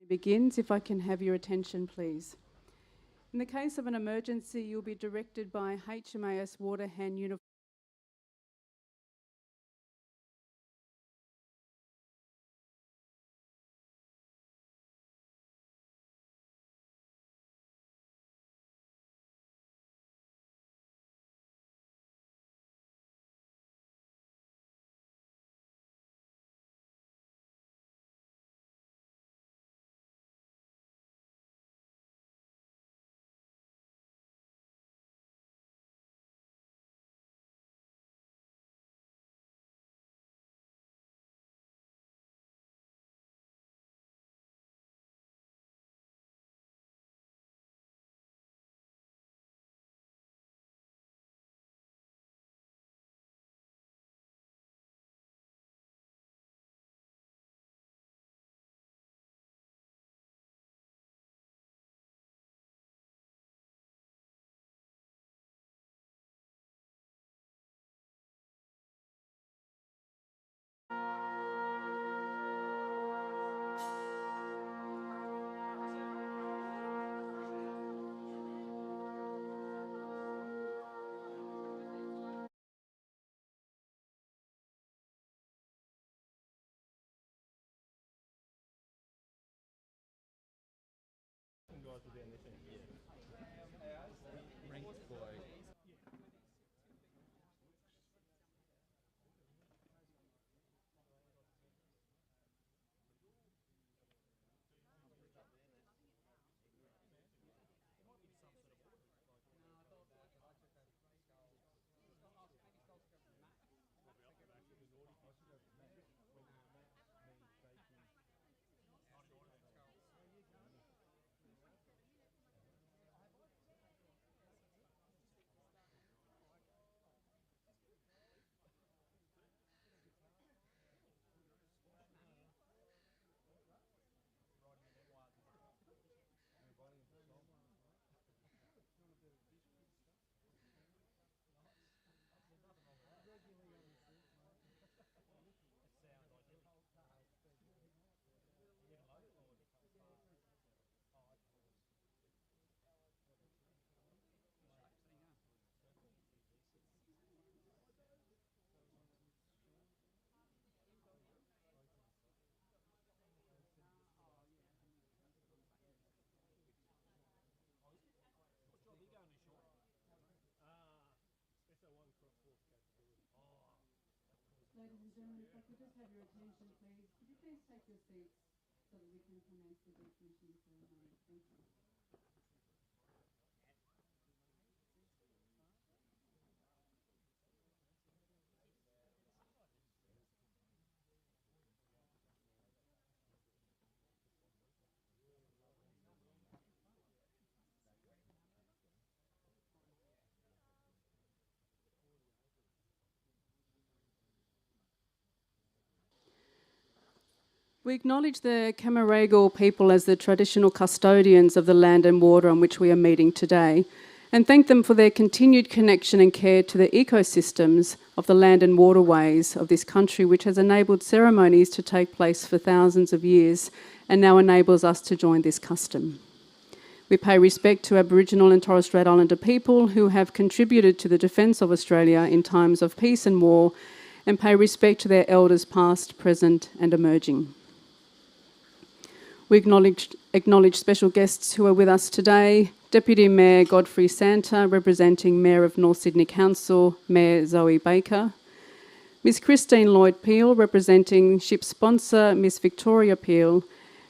Begins, if I can have your attention, please. In the case of an emergency, you'll be directed by HMAS Waterhand Uniform. Ladies and gentlemen, if I could just have your attention, please. Could you please take your seats so that we can commence the decommissioning ceremony? Thank you. We acknowledge the Camaragal people as the traditional custodians of the land and water on which we are meeting today, and thank them for their continued connection and care to the ecosystems of the land and waterways of this country, which has enabled ceremonies to take place for thousands of years and now enables us to join this custom. We pay respect to Aboriginal and Torres Strait Islander people who have contributed to the defence of Australia in times of peace and war, and pay respect to their elders past, present and emerging. We acknowledge special guests who are with us today. Deputy Mayor Godfrey Santa, representing Mayor of North Sydney Council, Mayor Zoe Baker. Ms Christine Lloyd-Peel, representing ship sponsor Miss Victoria Peel,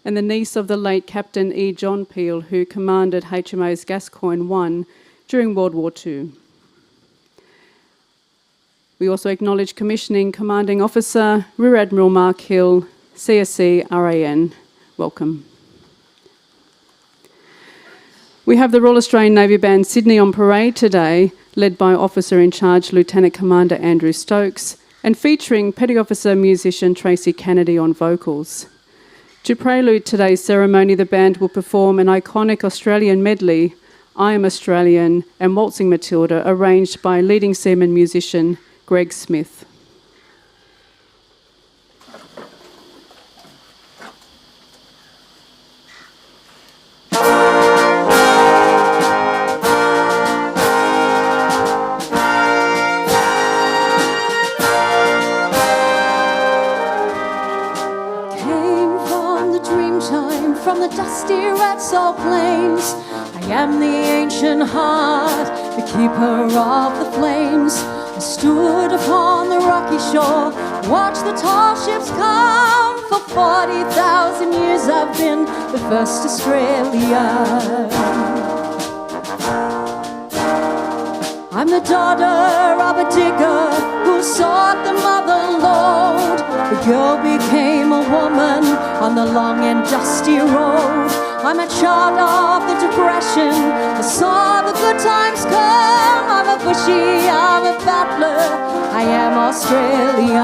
and the niece of the late Captain E. John Peel, who commanded HMAS Gascoyne 1 during World War II. We also acknowledge Commissioning Commanding Officer Rear Admiral Mark Hill, CSC RAN. Welcome. We have the Royal Australian Navy Band Sydney on parade today, led by Officer in Charge Lieutenant Commander Andrew Stokes, and featuring Petty Officer musician Tracy Kennedy on vocals. To prelude today's ceremony, the band will perform an iconic Australian medley, I Am Australian and Waltzing Matilda, arranged by leading seaman musician Greg Smith. on the dusty red salt plains. I am the ancient heart, the keeper of the flames. I stood upon the rocky shore, watched the tall ships come. For 40,000 years I've been the first Australian. I'm the daughter of a digger who sought the mother lode. The girl became a woman on the long and dusty road. I'm a child of the Depression, I saw the good times come. I'm a bushy, I'm a battler, I am Australian.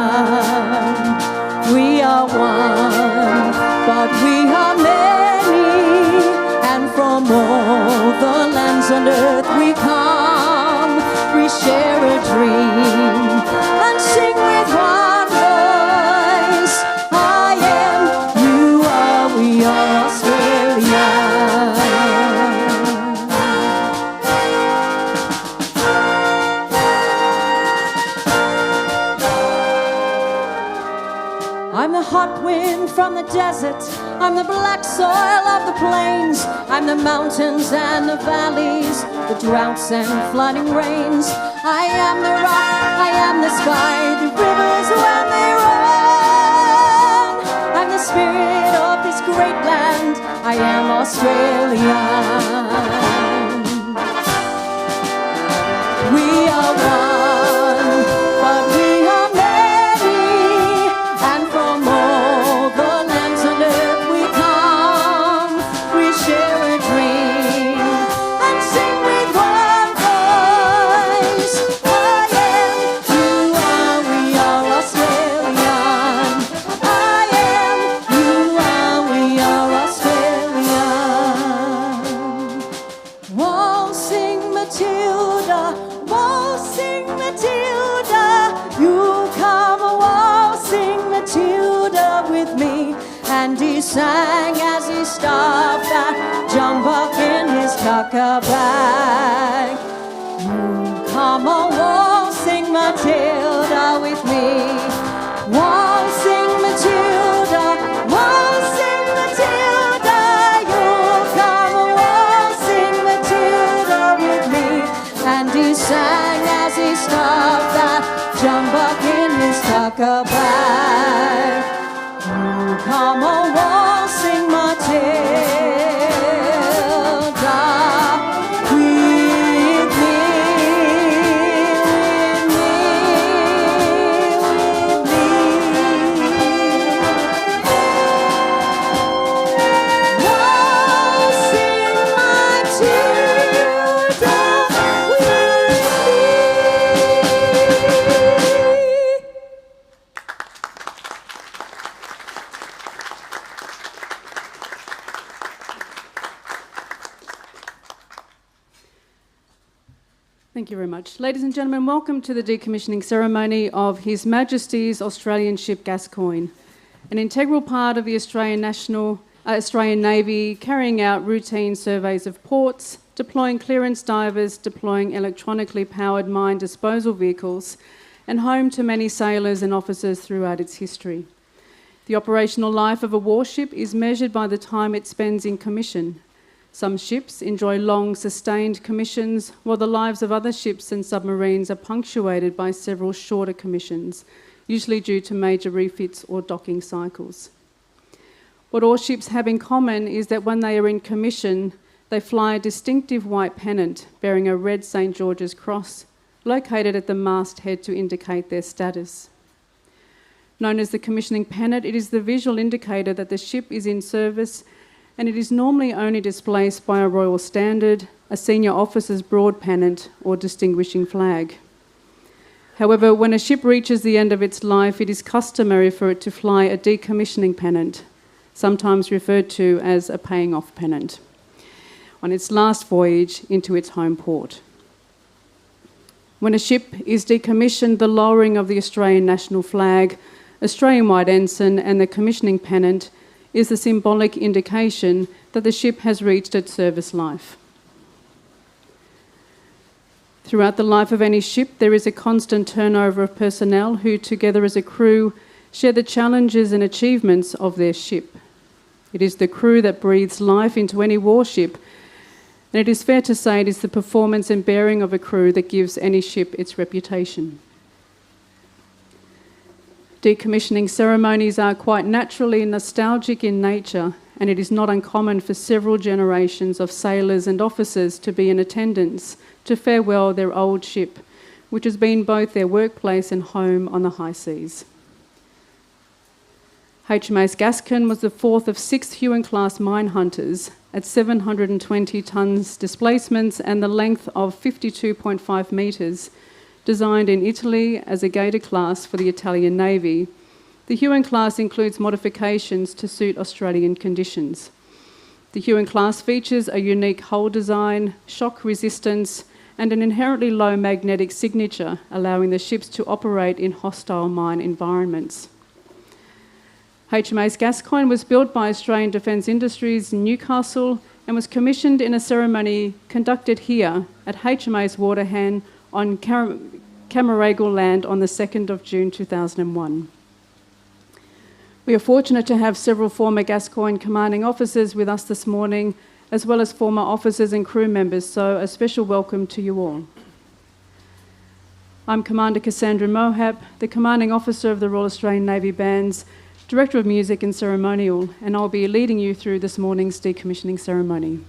We are one, but we are many, and from all the lands on earth we come. We share a dream and sing with one voice. I am, you are, we are Australia. I'm the hot wind from the desert, I'm the black soil of the plains, I'm the mountains and the valleys, the droughts and flooding rains. I am the rock, I am the sky, the rivers when they run. I'm the spirit of this great land, I am Australian. We are one, but we are many, and from all the lands on earth we come. We share a dream and sing with one voice. I am, you are, we are Australian. I am, you are, we are Australian. Waltzing Matilda, waltzing Matilda, you come waltzing Matilda with me. And he sang as he stopped that jumbuck in his tucker bag. You come waltzing Matilda with me. Waltzing Matilda, waltzing Matilda, you come waltzing Matilda with me. And he sang as he stopped that jumbuck in his tucker bag. You come waltzing Matilda with me, with me. Waltzing Matilda with me. Thank you very much. Ladies and gentlemen, welcome to the decommissioning ceremony of His Majesty's Australian ship Gascoyne, an integral part of the Australian Navy, carrying out routine surveys of ports, deploying clearance divers, deploying electronically powered mine disposal vehicles, and home to many sailors and officers throughout its history. The operational life of a warship is measured by the time it spends in commission. Some ships enjoy long, sustained commissions, while the lives of other ships and submarines are punctuated by several shorter commissions, usually due to major refits or docking cycles. What all ships have in common is that when they are in commission, they fly a distinctive white pennant bearing a red St. George's cross, located at the masthead to indicate their status. Known as the commissioning pennant, it is the visual indicator that the ship is in service, and it is normally only displaced by a royal standard, a senior officer's broad pennant, or distinguishing flag. However, when a ship reaches the end of its life, it is customary for it to fly a decommissioning pennant, sometimes referred to as a paying off pennant, on its last voyage into its home port. When a ship is decommissioned, the lowering of the Australian national flag, Australian white ensign, and the commissioning pennant is the symbolic indication that the ship has reached its service life. Throughout the life of any ship, there is a constant turnover of personnel who, together as a crew, share the challenges and achievements of their ship. It is the crew that breathes life into any warship, and it is fair to say it is the performance and bearing of a crew that gives any ship its reputation. Decommissioning ceremonies are quite naturally nostalgic in nature, and it is not uncommon for several generations of sailors and officers to be in attendance to farewell their old ship, which has been both their workplace and home on the high seas. HMAS Gascoyne was the fourth of 6 Huon-class mine hunters at 720 tonnes displacements and the length of 52.5 metres, designed in Italy as a gator class for the Italian Navy. The Huon class includes modifications to suit Australian conditions. The Huon class features a unique hull design, shock resistance, and an inherently low magnetic signature, allowing the ships to operate in hostile mine environments. HMAS Gascoyne was built by Australian Defence Industries in Newcastle and was commissioned in a ceremony conducted here at HMAS Waterhen on Commemorative land on the 2nd of June 2001. We are fortunate to have several former Gascoyne commanding officers with us this morning, as well as former officers and crew members, so a special welcome to you all. I'm Commander Cassandra Mohap, the Commanding Officer of the Royal Australian Navy Bands, Director of Music and Ceremonial, and I'll be leading you through this morning's decommissioning ceremony.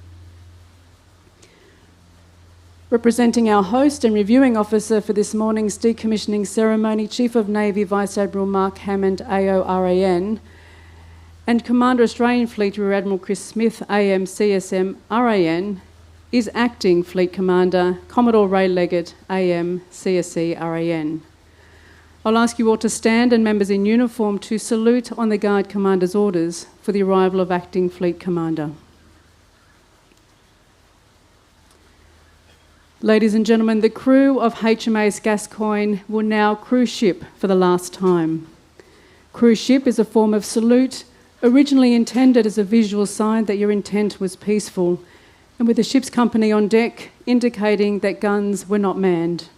Representing our host and reviewing officer for this morning's decommissioning ceremony, Chief of Navy Vice Admiral Mark Hammond, AO/RAN, and Commander Australian Fleet Rear Admiral Chris Smith, AM CSM RAN, is Acting Fleet Commander Commodore Ray Leggett, AM CSC RAN. I'll ask you all to stand and members in uniform to salute on the Guard Commander's orders for the arrival of Acting Fleet Commander. Ladies and gentlemen, the crew of HMAS Gascoyne will now cruise ship for the last time. Cruise ship is a form of salute originally intended as a visual sign that your intent was peaceful, and with the ship's company on deck indicating that guns were not manned.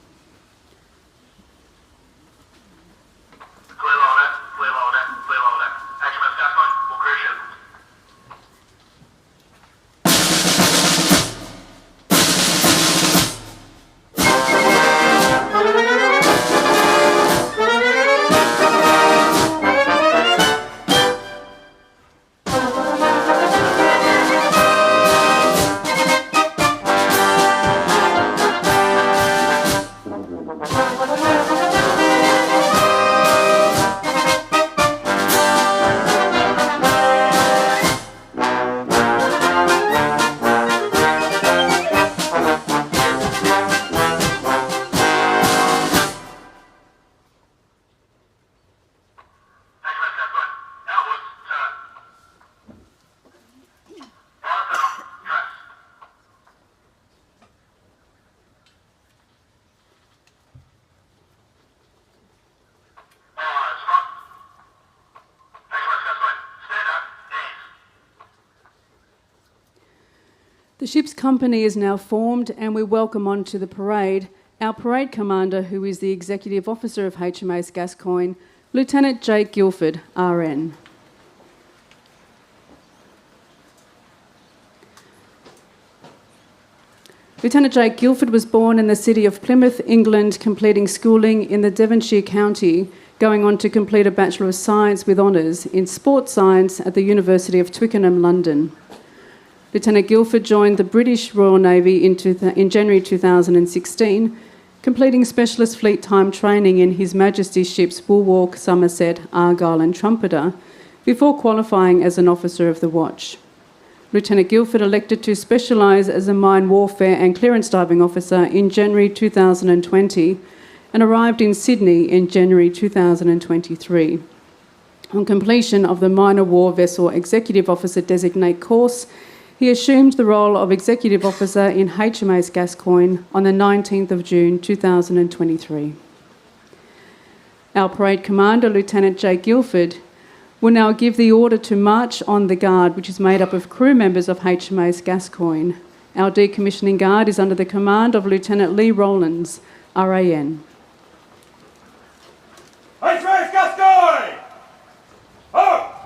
The ship's company is now formed and we welcome onto the parade our parade commander, who is the Executive Officer of HMAS Gascoyne, Lieutenant Jake Guilford, RN. Lieutenant Jake Guilford was born in the city of Plymouth, England, completing schooling in the Devonshire County, going on to complete a Bachelor of Science with honours in Sports Science at the University of Twickenham, London. Lieutenant Guilford joined the British Royal Navy in January 2016, completing Specialist Fleet Time training in His Majesty's ships Bulwark, Somerset, Argyle and Trumpeter, before qualifying as an Officer of the Watch. Lieutenant Guilford elected to specialise as a mine warfare and clearance diving officer in January 2020 and arrived in Sydney in January 2023. On completion of the Minor War Vessel Executive Officer Designate course, he assumed the role of Executive Officer in HMAS Gascoyne on the 19th of June 2023. Our Parade Commander, Lieutenant Jake Guilford, will now give the order to march on the Guard, which is made up of crew members of HMAS Gascoyne. Our decommissioning Guard is under the command of Lieutenant Lee Rowlands, RAN. HMAS Gascoyne! Up!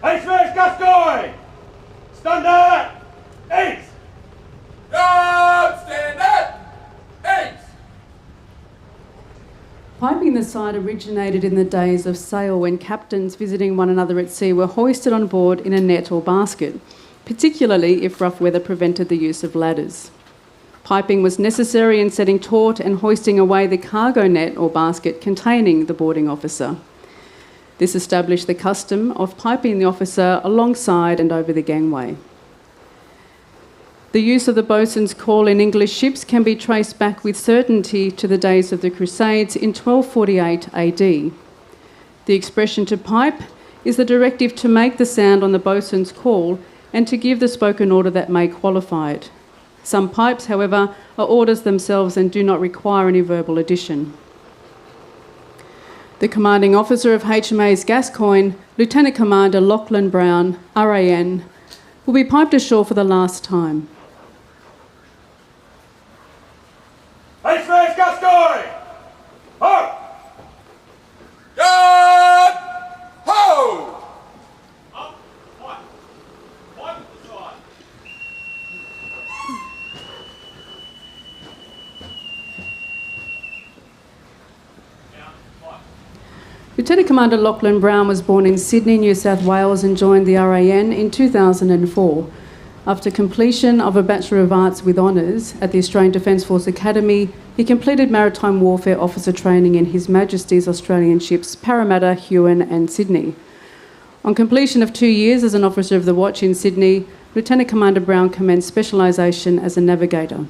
HMAS Gascoyne! Standard! 8! Standard! 8! Piping the site originated in the days of sail when captains visiting one another at sea were hoisted on board in a net or basket, particularly if rough weather prevented the use of ladders. Piping was necessary in setting taut and hoisting away the cargo net or basket containing the boarding officer. This established the custom of piping the officer alongside and over the gangway. The use of the boatswain's call in English ships can be traced back with certainty to the days of the Crusades in 1248 AD. The expression to pipe is the directive to make the sound on the boatswain's call and to give the spoken order that may qualify it. Some pipes, however, are orders themselves and do not require any verbal addition. The commanding officer of HMAS Gascoyne, Lieutenant Commander Lachlan Brown, RAN, will be piped ashore for the last time. HMAS Gascoyne! Ho! Yard! Ho! Lieutenant Commander Lachlan Brown was born in Sydney, New South Wales and joined the RAN in 2004. After completion of a Bachelor of Arts with honours at the Australian Defence Force Academy, he completed maritime warfare officer training in His Majesty's Australian ships Parramatta, Huon and Sydney. On completion of 2 years as an officer of the watch in Sydney, Lieutenant Commander Brown commenced specialisation as a navigator.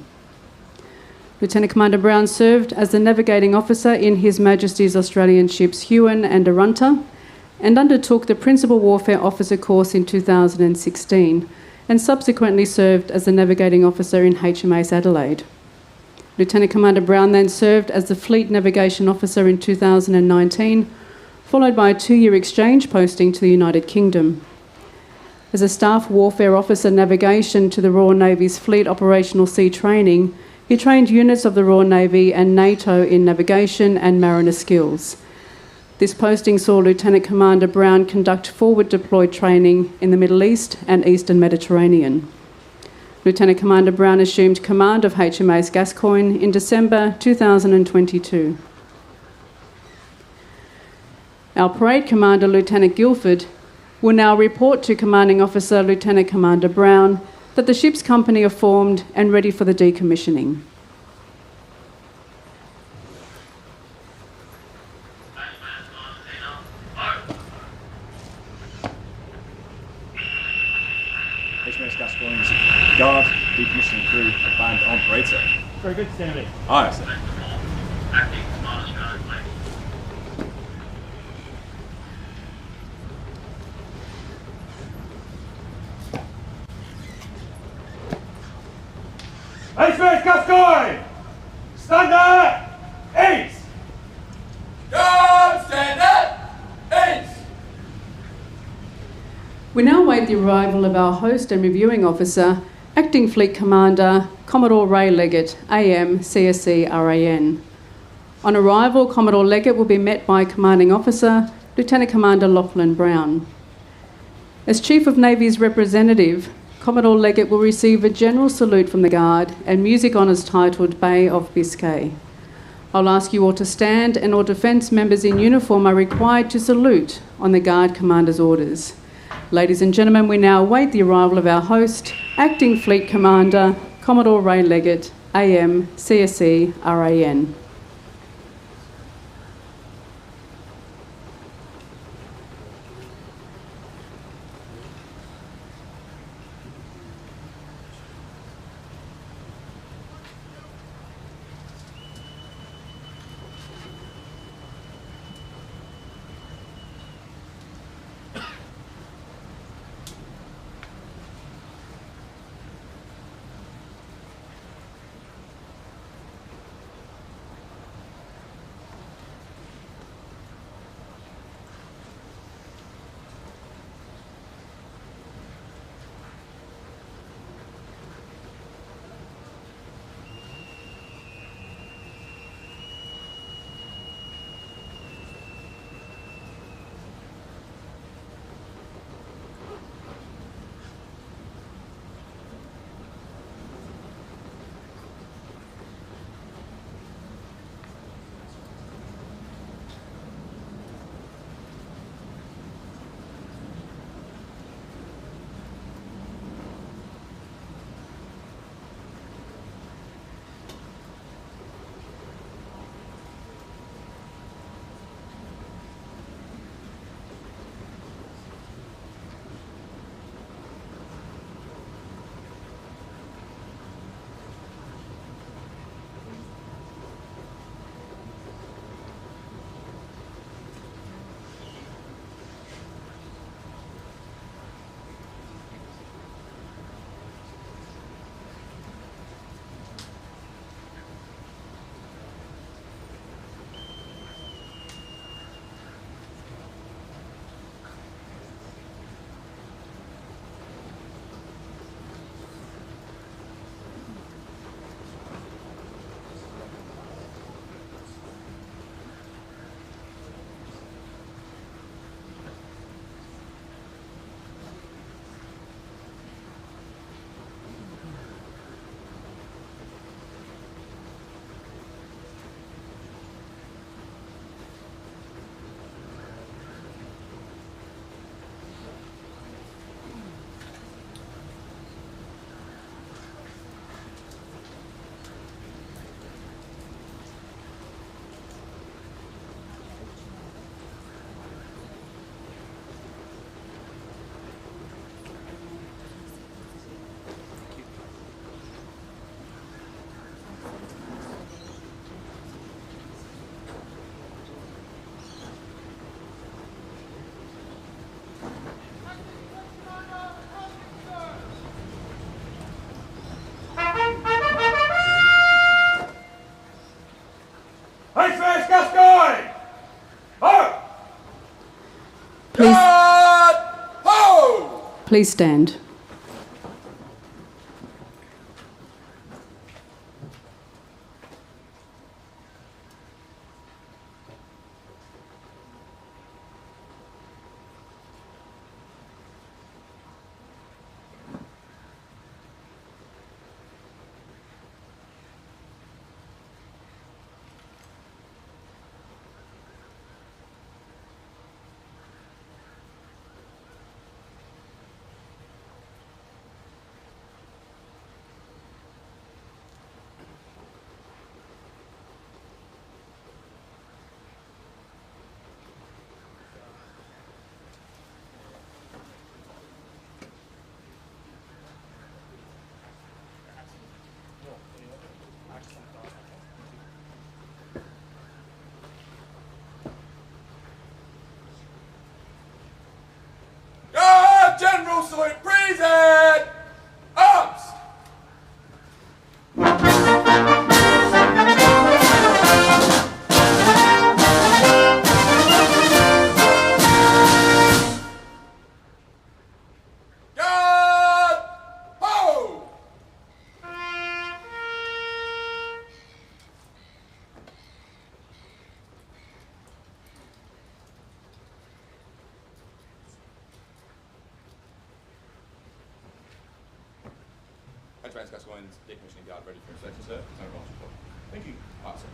Lieutenant Commander Brown served as the navigating officer in His Majesty's Australian ships Huon and Arunta and undertook the Principal Warfare Officer course in 2016 and subsequently served as the navigating officer in HMAS Adelaide. Lieutenant Commander Brown then served as the Fleet Navigation Officer in 2019, followed by a 2-year exchange posting to the United Kingdom. As a Staff Warfare Officer Navigation to the Royal Navy's Fleet Operational Sea Training, he trained units of the Royal Navy and NATO in navigation and mariner skills. This posting saw Lieutenant Commander Brown conduct forward deployed training in the Middle East and Eastern Mediterranean. Lieutenant Commander Brown assumed command of HMAS Gascoyne in December 2022. Our Parade Commander, Lieutenant Guilford, will now report to Commanding Officer Lieutenant Commander Brown that the ship's company are formed and ready for the decommissioning. HMAS Gascoyne's guard, decommissioning crew, and band on parade, sir. Very good, Stanley. Aye, sir. HMAS Gascoyne! Standard! 8! Yard! Standard! 8! We now await the arrival of our host and reviewing officer, Acting Fleet Commander Commodore Ray Leggett, AM, CSC, RAN. On arrival, Commodore Leggett will be met by Commanding Officer Lieutenant Commander Lachlan Brown. As Chief of Navy's representative, Commodore Leggett will receive a general salute from the Guard and music honours titled Bay of Biscay. I'll ask you all to stand and all defence members in uniform are required to salute on the Guard Commander's orders. Ladies and gentlemen, we now await the arrival of our host, Acting Fleet Commander Commodore Ray Leggett, AM, CSE, RAN. Please stand. Guard General Salute present! Arms! Guard! Ho! HMAS Gascoyne's decommissioning guard ready for inspection, sir. No problems. Thank you. Right, sir.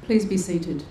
Please be seated.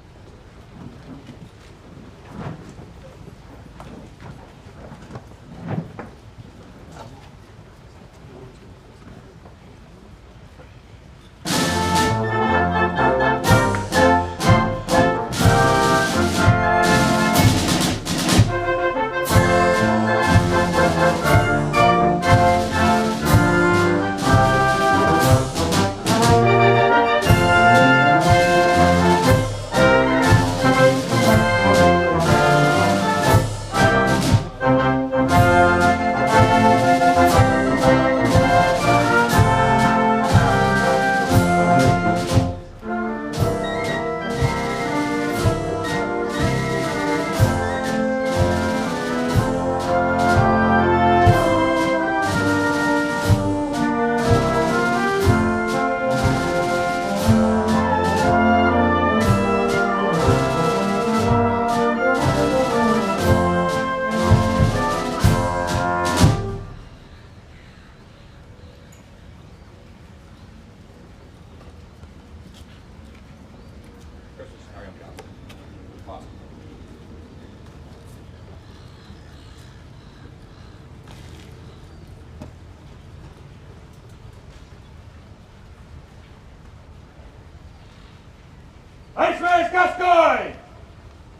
HMAS Gascoyne!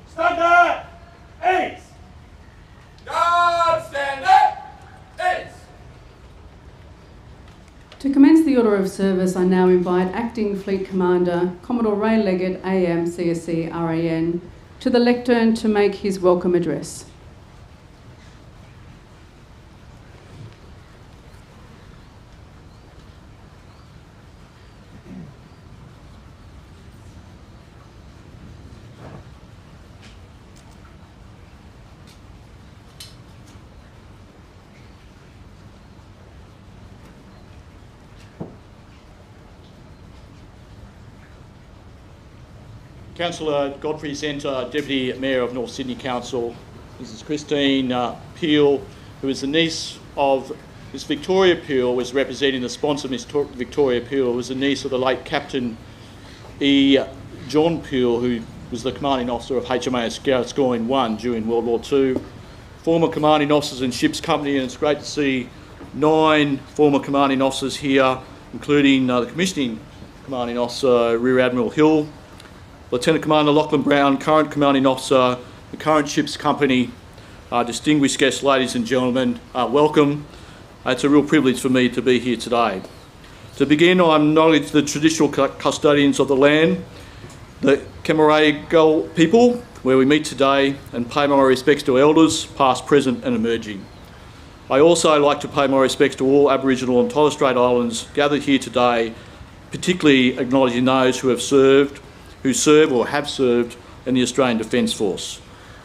Standard! Eight! Guard standard! Eight! To commence the order of service, I now invite Acting Fleet Commander Commodore Ray Leggett, AM, CSC, RAN, to the lectern to make his welcome address. Councillor Godfrey Centre, Deputy Mayor of North Sydney Council, Mrs Christine Peel, who is the niece of Miss Victoria Peel, was representing the sponsor, Miss Victoria Peel, who was the niece of the late Captain E. John Peel, who was the commanding officer of HMAS Gascoyne 1 during World War II. Former commanding officers in Ship's Company, and it's great to see 9 former commanding officers here, including the commissioning commanding officer, Rear Admiral Hill, Lieutenant Commander Lachlan Brown, current commanding officer, the current Ship's Company, distinguished guests, ladies and gentlemen, welcome. It's a real privilege for me to be here today. To begin, I acknowledge the traditional custodians of the land, the Commemorative people, where we meet today, and pay my respects to elders, past, present and emerging. I also like to pay my respects to all Aboriginal and Torres Strait Islanders gathered here today, particularly acknowledging those who serve or have served in the Australian Defence Force.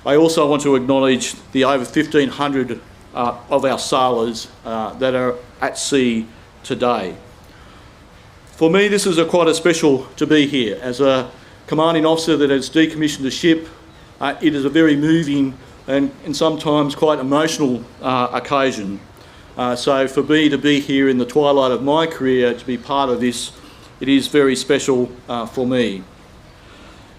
I also want to acknowledge the over 1,500 of our sailors that are at sea today. For me, this is quite a special to be here. As a commanding officer that has decommissioned a ship, it is a very moving and sometimes quite emotional occasion. So for me to be here in the twilight of my career, to be part of this, it is very special for me.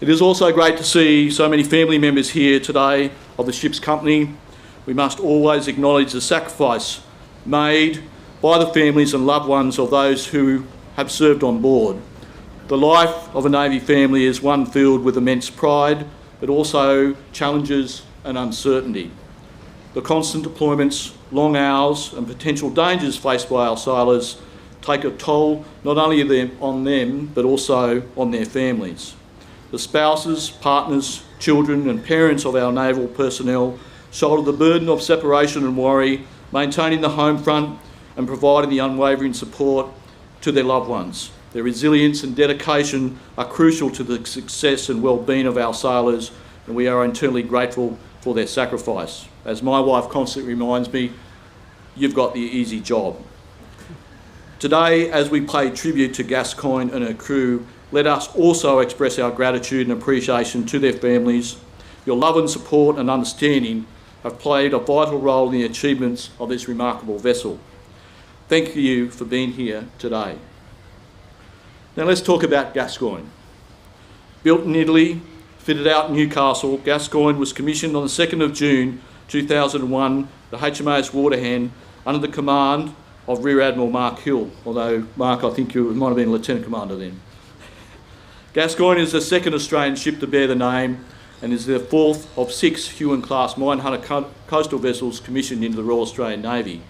It is also great to see so many family members here today of the ship's company. We must always acknowledge the sacrifice made by the families and loved ones of those who have served on board. The life of a Navy family is one filled with immense pride, but also challenges and uncertainty. The constant deployments, long hours and potential dangers faced by our sailors take a toll not only on them, but also on their families. The spouses, partners, children and parents of our naval personnel shoulder the burden of separation and worry, maintaining the home front and providing the unwavering support to their loved ones. Their resilience and dedication are crucial to the success and well-being of our sailors, and we are eternally grateful for their sacrifice. As my wife constantly reminds me, you've got the easy job. Today, as we pay tribute to Gascoyne and her crew, let us also express our gratitude and appreciation to their families. Your love and support and understanding have played a vital role in the achievements of this remarkable vessel. Thank you for being here today. Now let's talk about Gascoyne. Built in Italy, fitted out in Newcastle, Gascoyne was commissioned on the 2nd of June 2001, the HMAS Waterhen, under the command of Rear Admiral Mark Hill, although Mark, I think you might have been Lieutenant Commander then. Gascoyne is the second Australian ship to bear the name and is the fourth of 6 Huon-class Minehunter Coastal vessels commissioned into the Royal Australian Navy.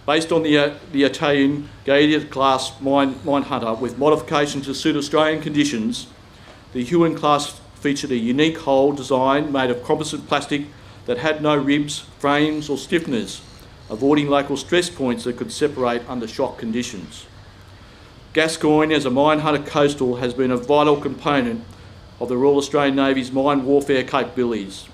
Based on the Italian Gaeta-class Minehunter with modifications to suit Australian conditions, the Huon-class featured a unique hull design made of composite plastic that had no ribs, frames or stiffeners, avoiding local stress points that could separate under shock conditions. Gascoyne, as a Minehunter Coastal, has been a vital component of the Royal Australian Navy's mine warfare capabilities.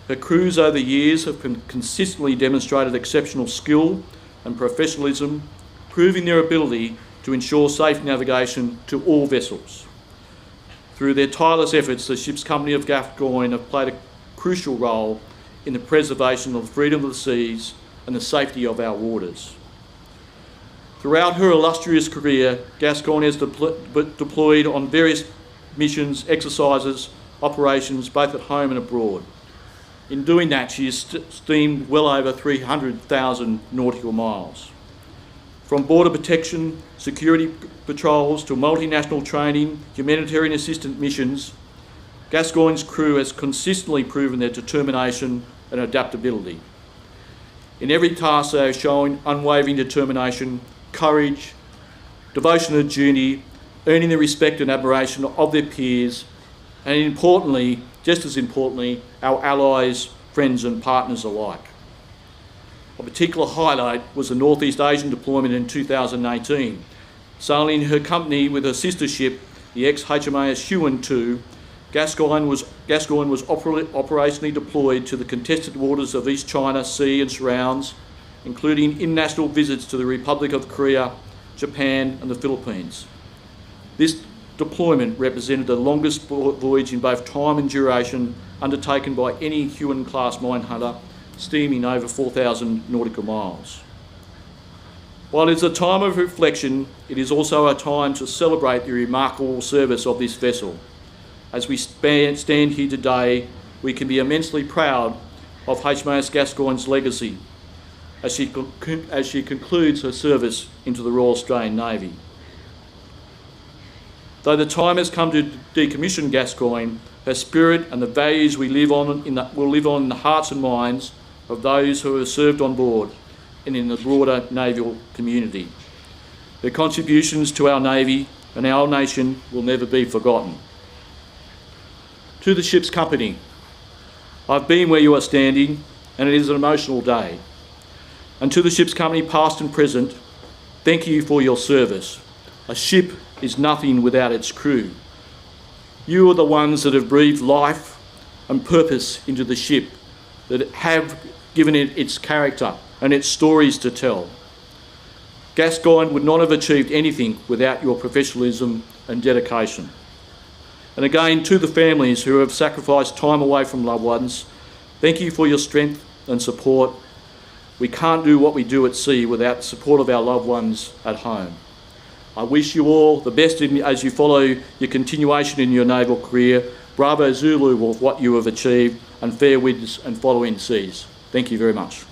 Her crews over the years have consistently demonstrated exceptional skill and professionalism, proving their ability to ensure safe navigation to all vessels. Through their tireless efforts, the ship's company of Gascoyne have played a crucial role in the preservation of the freedom of the seas and the safety of our waters. Throughout her illustrious career, Gascoyne has deployed on various missions, exercises, operations, both at home and abroad. In doing that, she has steamed well over 300,000 nautical miles. From border protection, security patrols to multinational training, humanitarian assistance missions, Gascoyne's crew has consistently proven their determination and adaptability. In every task they have shown unwavering determination, courage, devotion to duty, earning the respect and admiration of their peers, and importantly, just as importantly, our allies, friends and partners alike. A particular highlight was the Northeast Asian deployment in 2018. Sailing in her company with her sister ship, the ex-HMAS Huon II, Gascoyne was operationally deployed to the contested waters of East China Sea and surrounds, including international visits to the Republic of Korea, Japan and the Philippines. This deployment represented the longest voyage in both time and duration undertaken by any Huon-class minehunter, steaming over 4,000 nautical miles. While it is a time of reflection, it is also a time to celebrate the remarkable service of this vessel. As we stand here today, we can be immensely proud of HMAS Gascoyne's legacy as she concludes her service into the Royal Australian Navy. Though the time has come to decommission Gascoyne, her spirit and the values will live on in the hearts and minds of those who have served on board and in the broader naval community. Her contributions to our Navy and our nation will never be forgotten. To the ship's company, I've been where you are standing and it is an emotional day. And to the ship's company, past and present, thank you for your service. A ship is nothing without its crew. You are the ones that have breathed life and purpose into the ship that have given it its character and its stories to tell. Gascoyne would not have achieved anything without your professionalism and dedication. And again, to the families who have sacrificed time away from loved ones, thank you for your strength and support. We can't do what we do at sea without the support of our loved ones at home. I wish you all the best as you follow your continuation in your naval career. Bravo Zulu with what you have achieved, and fair winds and following seas. Thank you very much.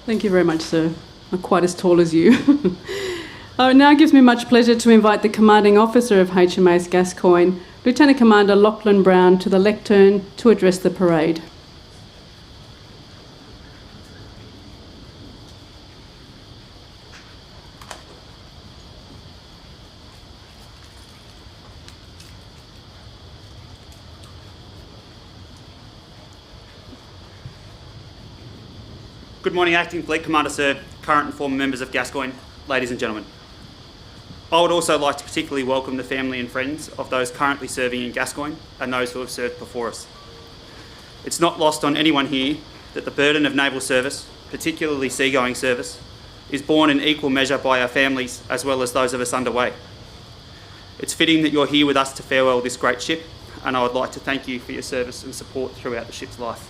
Thank you very much, sir. I'm quite as tall as you. It now gives me much pleasure to invite the Commanding Officer of HMAS Gascoyne, Lieutenant Commander Lachlan Brown, to the lectern to address the parade. Good morning, Acting Fleet Commander Sir, current and former members of Gascoyne, ladies and gentlemen. I would also like to particularly welcome the family and friends of those currently serving in Gascoyne and those who have served before us. It's not lost on anyone here that the burden of naval service, particularly seagoing service, is borne in equal measure by our families as well as those of us underway. It's fitting that you're here with us to farewell this great ship, and I would like to thank you for your service and support throughout the ship's life.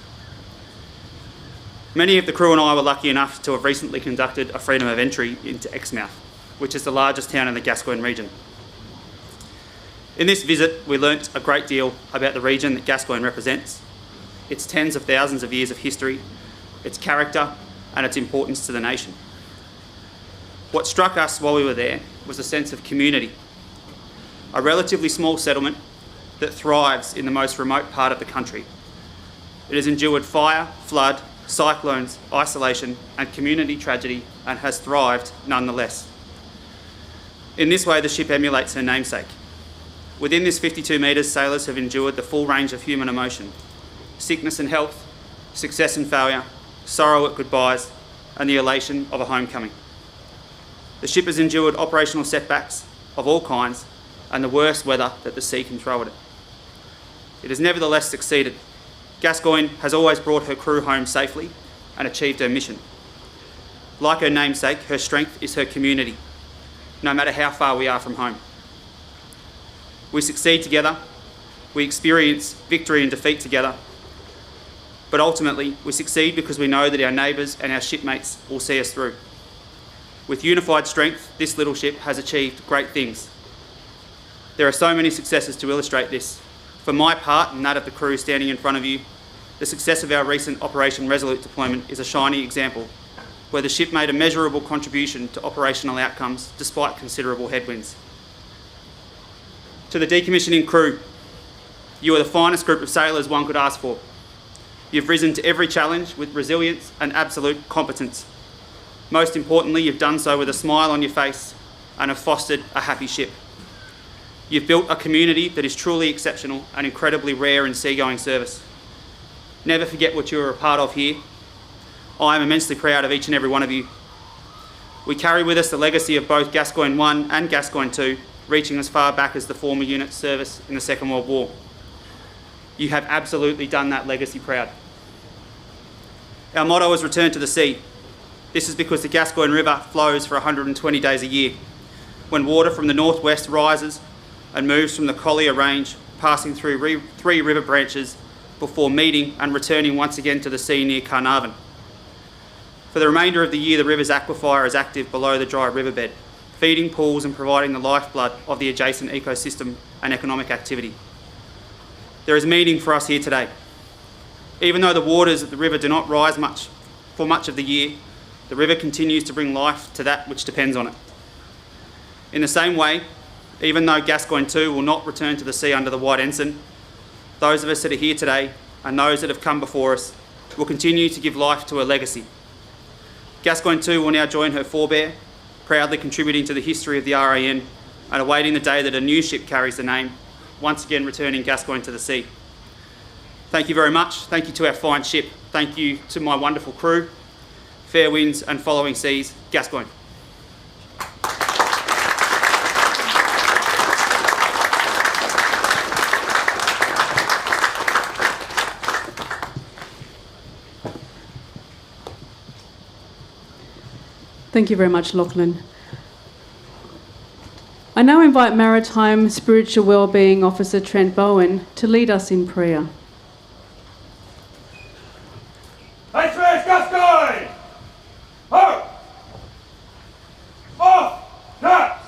Many of the crew and I were lucky enough to have recently conducted a freedom of entry into Exmouth, which is the largest town in the Gascoyne region. In this visit, we learnt a great deal about the region that Gascoyne represents, its tens of thousands of years of history, its character, and its importance to the nation. What struck us while we were there was a sense of community, a relatively small settlement that thrives in the most remote part of the country. It has endured fire, flood, cyclones, isolation, and community tragedy, and has thrived nonetheless. In this way, the ship emulates her namesake. Within this 52 metres, sailors have endured the full range of human emotion: sickness and health, success and failure, sorrow at goodbyes, and the elation of a homecoming. The ship has endured operational setbacks of all kinds and the worst weather that the sea can throw at it. It has nevertheless succeeded. Gascoyne has always brought her crew home safely and achieved her mission. Like her namesake, her strength is her community, no matter how far we are from home. We succeed together, we experience victory and defeat together, but ultimately we succeed because we know that our neighbours and our shipmates will see us through. With unified strength, this little ship has achieved great things. There are so many successes to illustrate this. For my part, and that of the crew standing in front of you, the success of our recent Operation Resolute deployment is a shining example, where the ship made a measurable contribution to operational outcomes despite considerable headwinds. To the decommissioning crew, you are the finest group of sailors one could ask for. You've risen to every challenge with resilience and absolute competence. Most importantly, you've done so with a smile on your face and have fostered a happy ship. You've built a community that is truly exceptional and incredibly rare in seagoing service. Never forget what you are a part of here. I am immensely proud of each and every one of you. We carry with us the legacy of both Gascoyne 1 and Gascoyne 2, reaching as far back as the former unit's service in the Second World War. You have absolutely done that legacy proud. Our motto is return to the sea. This is because the Gascoyne River flows for 120 days a year, when water from the northwest rises and moves from the Collier Range, passing through three river branches before meeting and returning once again to the sea near Carnarvon. For the remainder of the year, the river's aquifer is active below the dry riverbed, feeding pools and providing the lifeblood of the adjacent ecosystem and economic activity. There is meaning for us here today. Even though the waters of the river do not rise much for much of the year, the river continues to bring life to that which depends on it. In the same way, even though Gascoyne 2 will not return to the sea under the white ensign, those of us that are here today and those that have come before us will continue to give life to a legacy. Gascoyne 2 will now join her forebear, proudly contributing to the history of the RAN and awaiting the day that a new ship carries the name, once again returning Gascoyne to the sea. Thank you very much. Thank you to our fine ship. Thank you to my wonderful crew. Fair winds and following seas, Gascoyne. Thank you very much, Lachlan. I now invite Maritime Spiritual Wellbeing Officer Trent Bowen to lead us in prayer. HMAS Gascoyne! Ho! Off! Taps!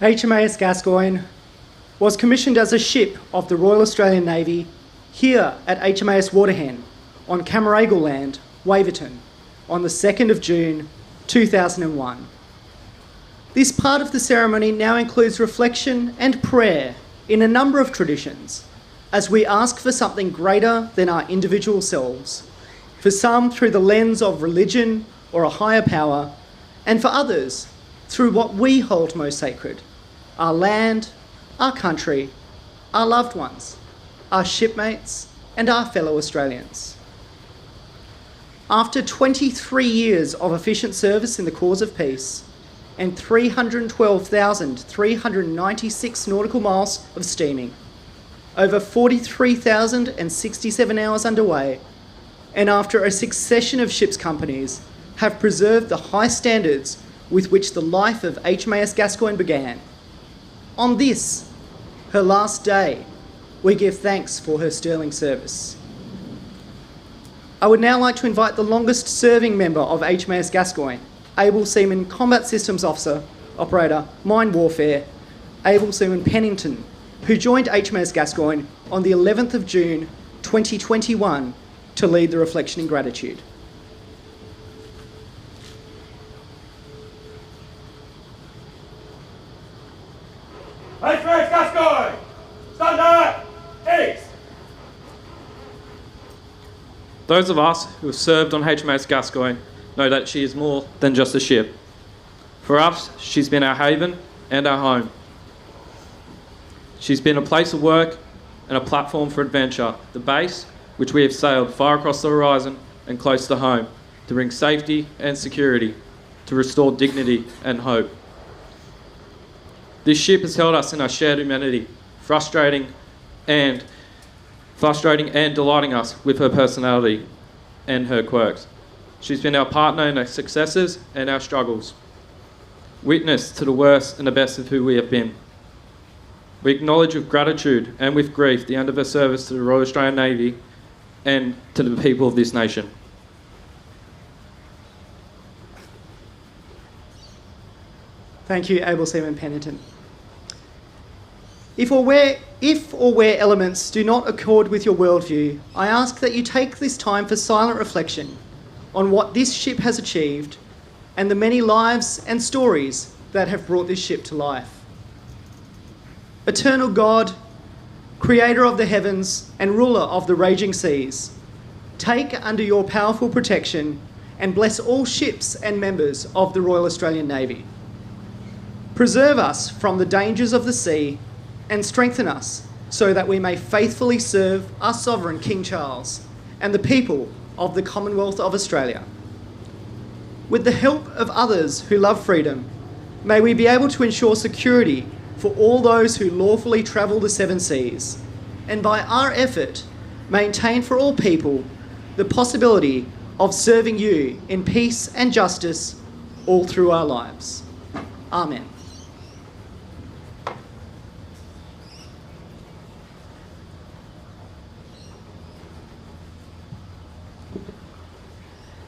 HMAS Gascoyne was commissioned as a ship of the Royal Australian Navy here at HMAS Waterhen on Commemorative land, Waverton, on the 2nd of June 2001. This part of the ceremony now includes reflection and prayer in a number of traditions, as we ask for something greater than our individual selves, for some through the lens of religion or a higher power, and for others through what we hold most sacred, our land, our country, our loved ones, our shipmates, and our fellow Australians. After 23 years of efficient service in the cause of peace and 312,396 nautical miles of steaming, over 43,067 hours underway, and after a succession of ships companies have preserved the high standards with which the life of HMAS Gascoyne began, on this, her last day, we give thanks for her sterling service. I would now like to invite the longest serving member of HMAS Gascoyne, Able Seaman Combat Systems Officer, Operator, Mine Warfare, Able Seaman Pennington, who joined HMAS Gascoyne on the 11th of June 2021 to lead the reflection in gratitude. HMAS Gascoyne! Standard! East! Those of us who have served on HMAS Gascoyne know that she is more than just a ship. For us, she's been our haven and our home. She's been a place of work and a platform for adventure, the base which we have sailed far across the horizon and close to home to bring safety and security, to restore dignity and hope. This ship has held us in our shared humanity, frustrating and delighting us with her personality and her quirks. She's been our partner in our successes and our struggles, witness to the worst and the best of who we have been. We acknowledge with gratitude and with grief the end of her service to the Royal Australian Navy and to the people of this nation. Thank you, Able Seaman Pennington. If or where elements do not accord with your worldview, I ask that you take this time for silent reflection on what this ship has achieved and the many lives and stories that have brought this ship to life. Eternal God, creator of the heavens and ruler of the raging seas, take under your powerful protection and bless all ships and members of the Royal Australian Navy. Preserve us from the dangers of the sea and strengthen us so that we may faithfully serve our sovereign King Charles and the people of the Commonwealth of Australia. With the help of others who love freedom, may we be able to ensure security for all those who lawfully travel the seven seas, and by our effort, maintain for all people the possibility of serving you in peace and justice all through our lives. Amen.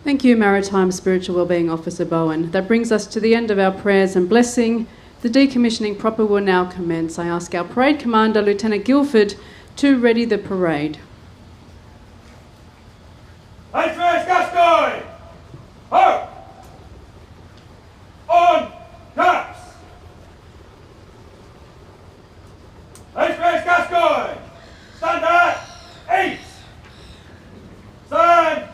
Thank you, Maritime Spiritual Wellbeing Officer Bowen. That brings us to the end of our prayers and blessing. The decommissioning proper will now commence. I ask our Parade Commander, Lieutenant Guilford, to ready the parade. HMAS Gascoyne! Ho! On taps! HMAS Gascoyne! Stand at 8! Stand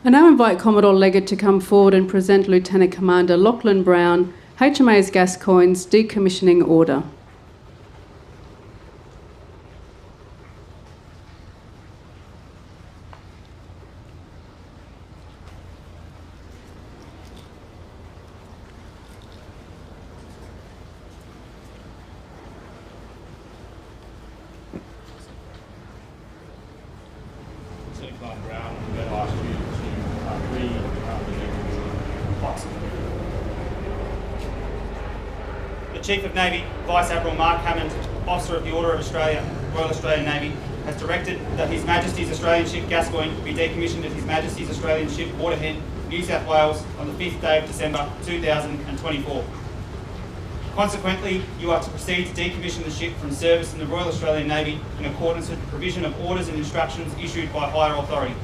I now invite Commodore Leggett to come forward and present Lieutenant Commander Lachlan Brown, HMAS Gascoyne's decommissioning order. Lieutenant Commander Brown, I'm going to ask you to read the decommissioning box. The Chief of Navy, Vice Admiral Mark Hammond, Officer of the Order of Australia, Royal Australian Navy, has directed that His Majesty's Australian ship Gascoyne be decommissioned at His Majesty's Australian ship Waterhen, New South Wales on the 5th day of December 2024. Consequently, you are to proceed to decommission the ship from service in the Royal Australian Navy in accordance with the provision of orders and instructions issued by higher authority.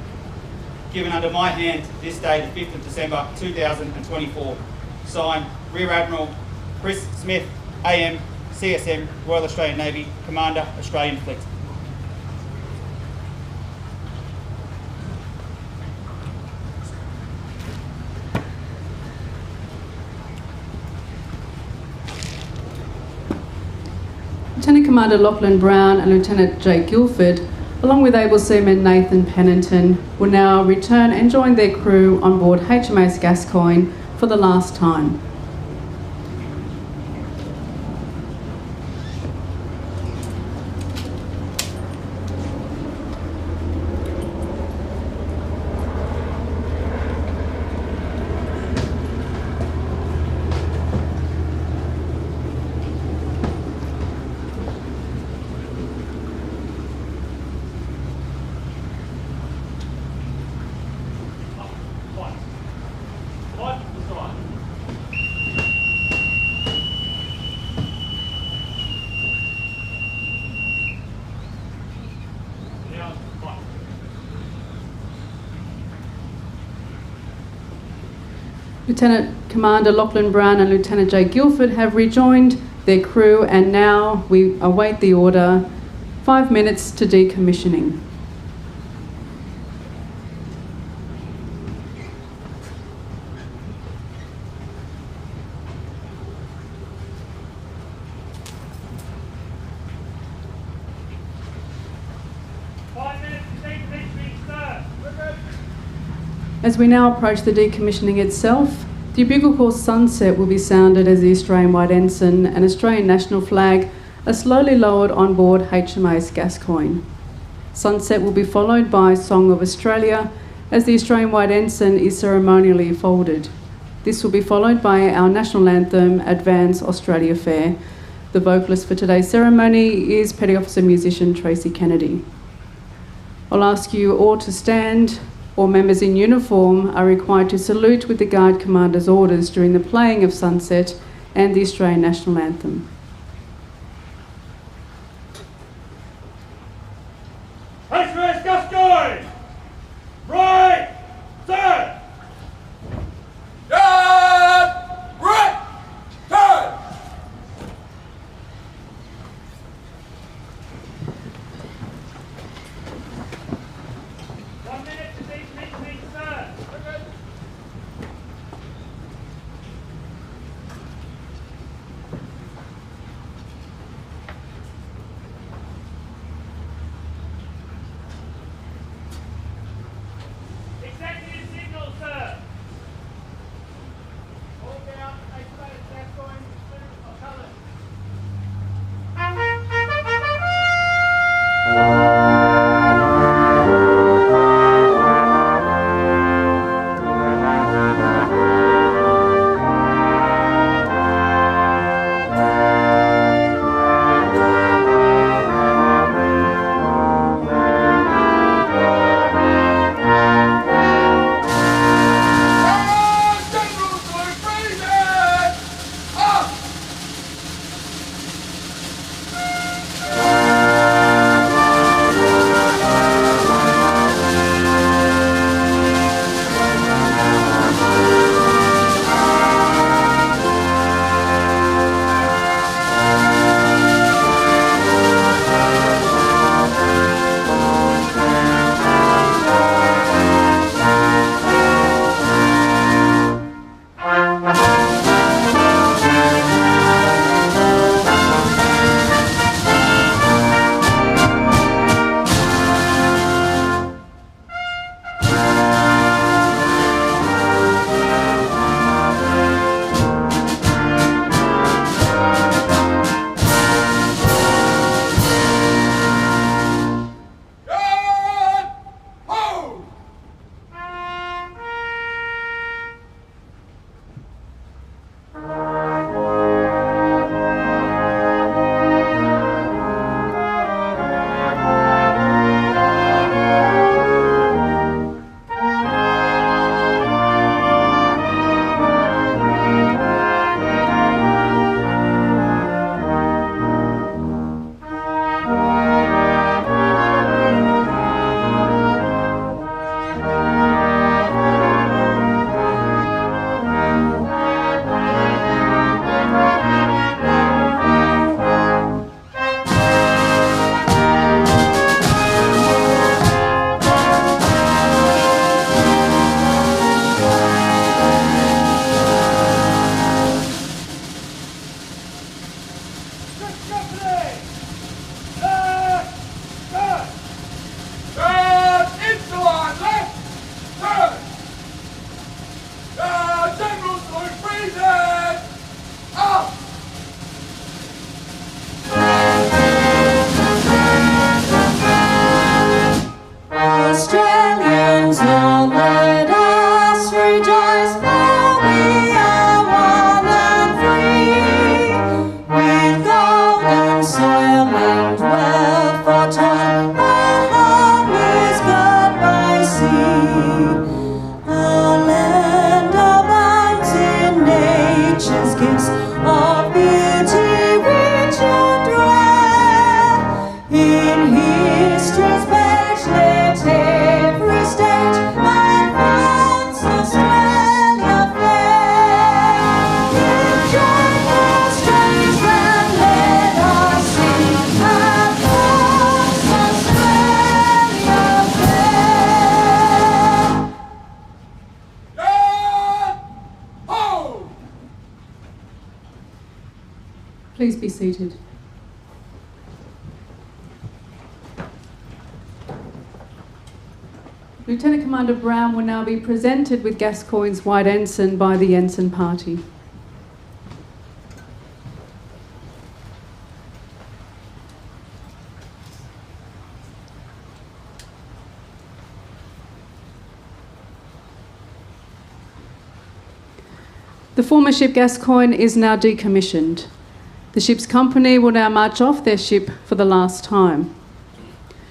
Given under my hand this day, the 5th of December 2024. Signed, Rear Admiral Chris Smith, AM, CSM, Royal Australian Navy, Commander, Australian Fleet. Lieutenant Commander Lachlan Brown and Lieutenant Jake Guilford, along with able seaman Nathan Pennington, will now return and join their crew on board HMAS Gascoyne for the last time. Lieutenant Commander Lachlan Brown and Lieutenant Jake Guilford have rejoined their crew, and now we await the order. 5 minutes to decommissioning. As we now approach the decommissioning itself, the bugle call sunset will be sounded as the Australian White Ensign and Australian national flag are slowly lowered on board HMAS Gascoyne. Sunset will be followed by Song of Australia as the Australian White Ensign is ceremonially folded. This will be followed by our national anthem, Advance Australia Fair. The vocalist for today's ceremony is Petty Officer Musician Tracy Kennedy. I'll ask you all to stand. All members in uniform are required to salute with the Guard Commander's orders during the playing of Sunset and the Australian National Anthem. HMAS Gascoyne! Right! Turn! Right! Turn! Australians, all let us rejoice, for we are one and free. With golden soil and wealth for toil, our home is God by sea. Our land abounds in nature's gifts of beauty rich and rare. In history's page, let every stage advance Australia fair. Join the strange land, let us sing across Australia fair. Please be seated. Lieutenant Commander Brown will now be presented with Gascoyne's White Ensign by the Ensign Party. The former ship Gascoyne is now decommissioned. The ship's company will now march off their ship for the last time.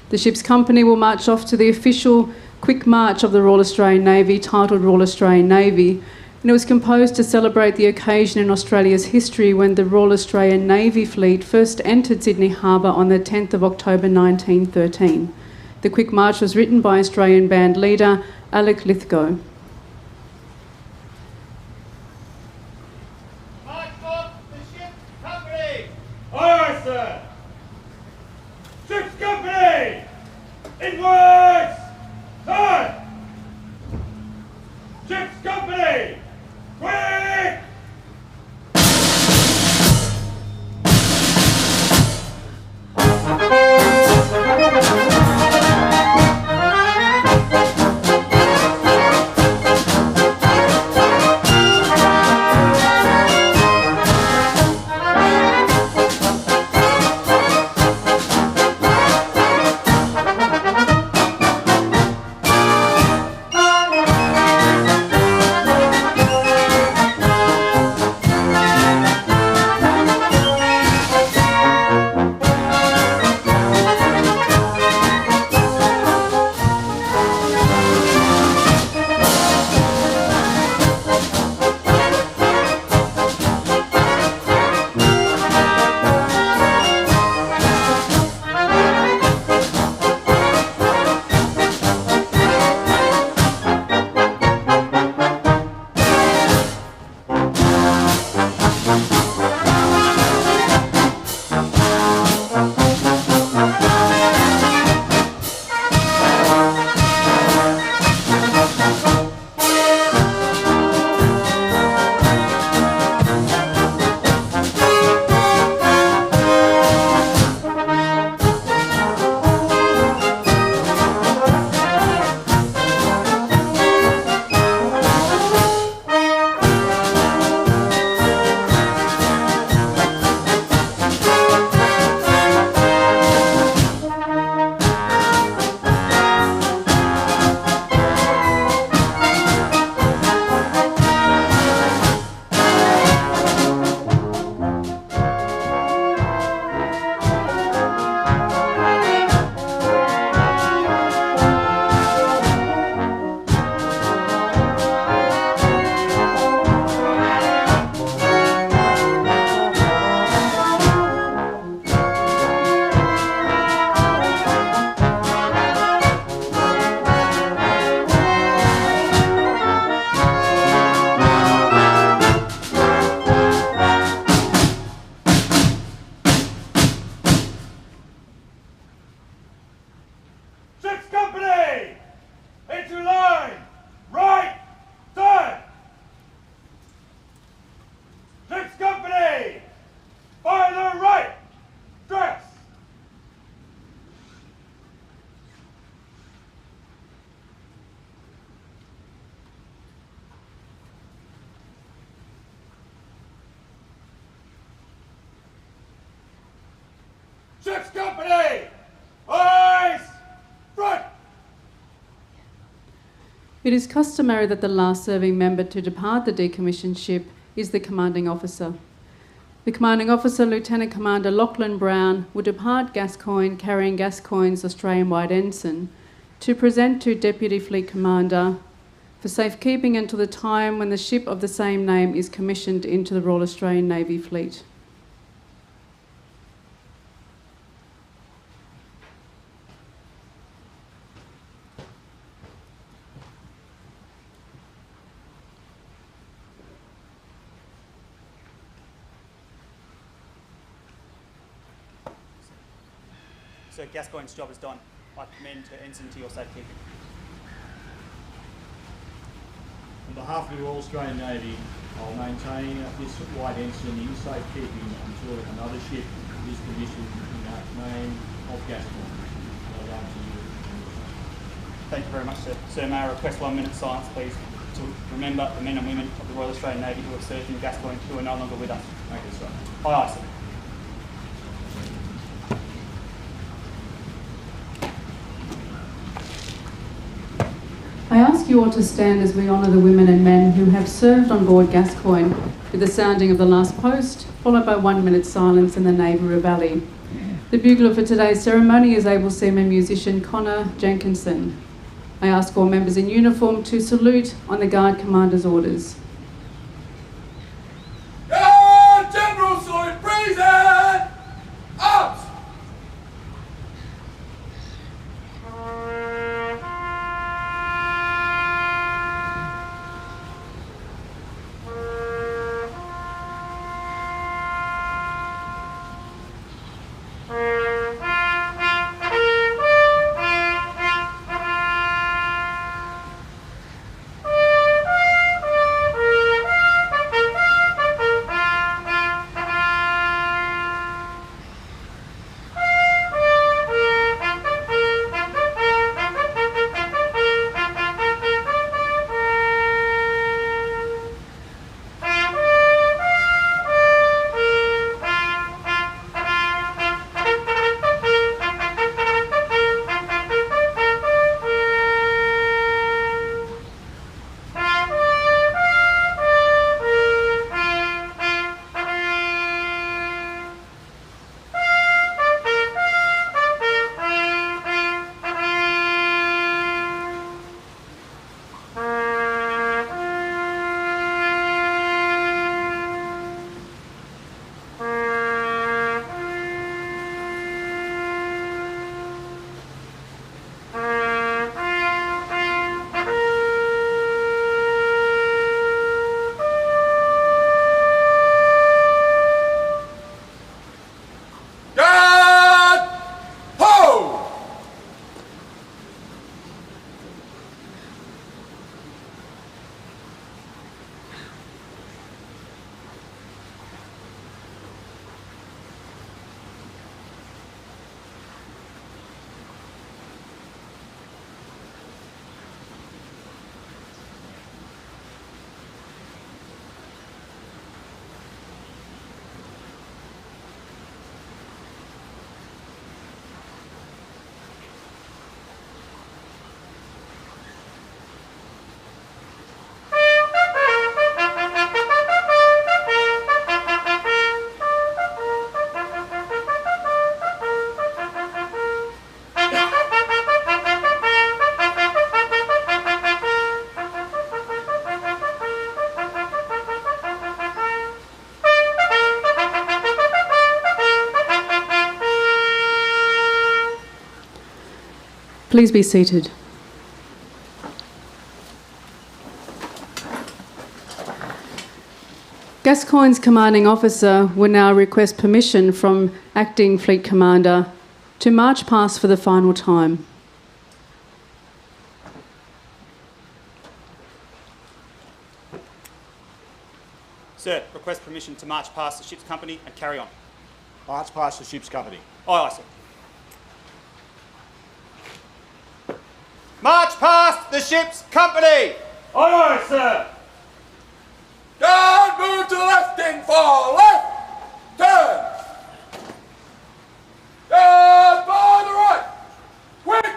The ship's company will march off to the official Quick March of the Royal Australian Navy, titled Royal Australian Navy, and it was composed to celebrate the occasion in Australia's history when the Royal Australian Navy fleet first entered Sydney Harbour on the 10th of October 1913. The Quick March was written by Australian band leader Alec Lithgow. March off the ship's company! Aye, sir! Ship's company! Inwards! Sir! Ship's company! Quick! It is customary that the last serving member to depart the decommissioned ship is the commanding officer. The commanding officer, Lieutenant Commander Lachlan Brown, will depart Gascoyne carrying Gascoyne's Australian-wide ensign to present to Deputy Fleet Commander for safekeeping until the time when the ship of the same name is commissioned into the Royal Australian Navy Fleet. Sir, Gascoyne's job is done. I commend to ensign to your safekeeping. On behalf of the Royal Australian Navy, I'll maintain this white ensign in safekeeping until another ship is commissioned in the name of Gascoyne. Well done to you. Thank you very much, sir. Sir, may I request 1 minute silence, please, to remember the men and women of the Royal Australian Navy who have served in Gascoyne who are no longer with us. Thank you, sir. Aye, aye, sir. I ask you all to stand as we honour the women and men who have served on board Gascoyne with the sounding of the last post, followed by 1 minute silence in the neighbour valley. The bugler for today's ceremony is able seaman musician Connor Jenkinson. I ask all members in uniform to salute on the Guard Commander's orders. Guard General salute present! Arms! Please be seated. Gascoyne's commanding officer will now request permission from Acting Fleet Commander to march past for the final time. Sir, request permission to march past the ship's company and carry on. March past the ship's company. Aye, aye, sir. March past the ship's company! Aye, aye, sir! Guard, move to the left in 4, left, turn! Guard, by the right, quick!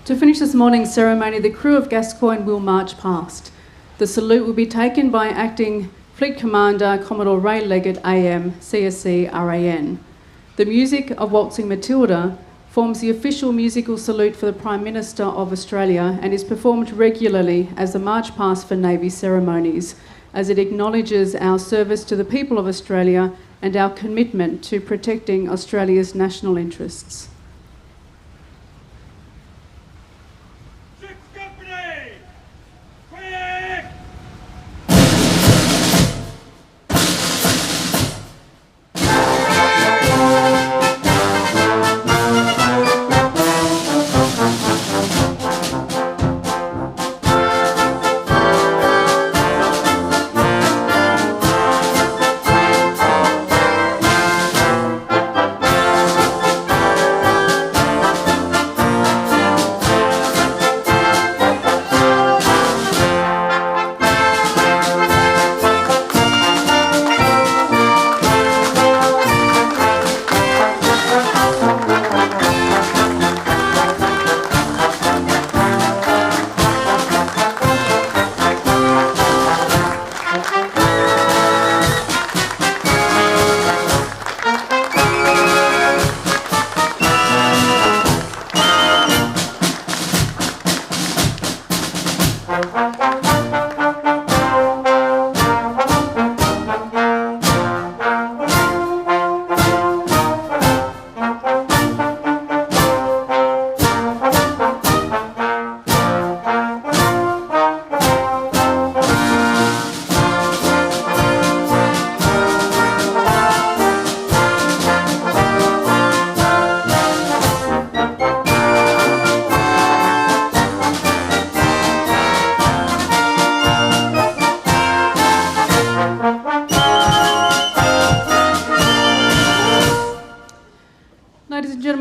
To finish this morning's ceremony, the crew of Gascoyne will march past. The salute will be taken by Acting Fleet Commander Commodore Ray Leggett AM, CSC RAN. The music of Waltzing Matilda forms the official musical salute for the Prime Minister of Australia and is performed regularly as the march past for Navy ceremonies, as it acknowledges our service to the people of Australia and our commitment to protecting Australia's national interests.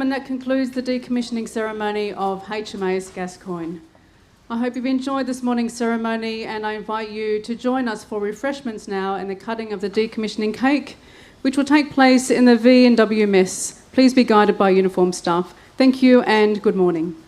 That concludes the decommissioning ceremony of HMAS Gascoyne. I hope you've enjoyed this morning's ceremony, and I invite you to join us for refreshments now and the cutting of the decommissioning cake, which will take place in the V&W mess. Please be guided by uniformed staff. Thank you and good morning.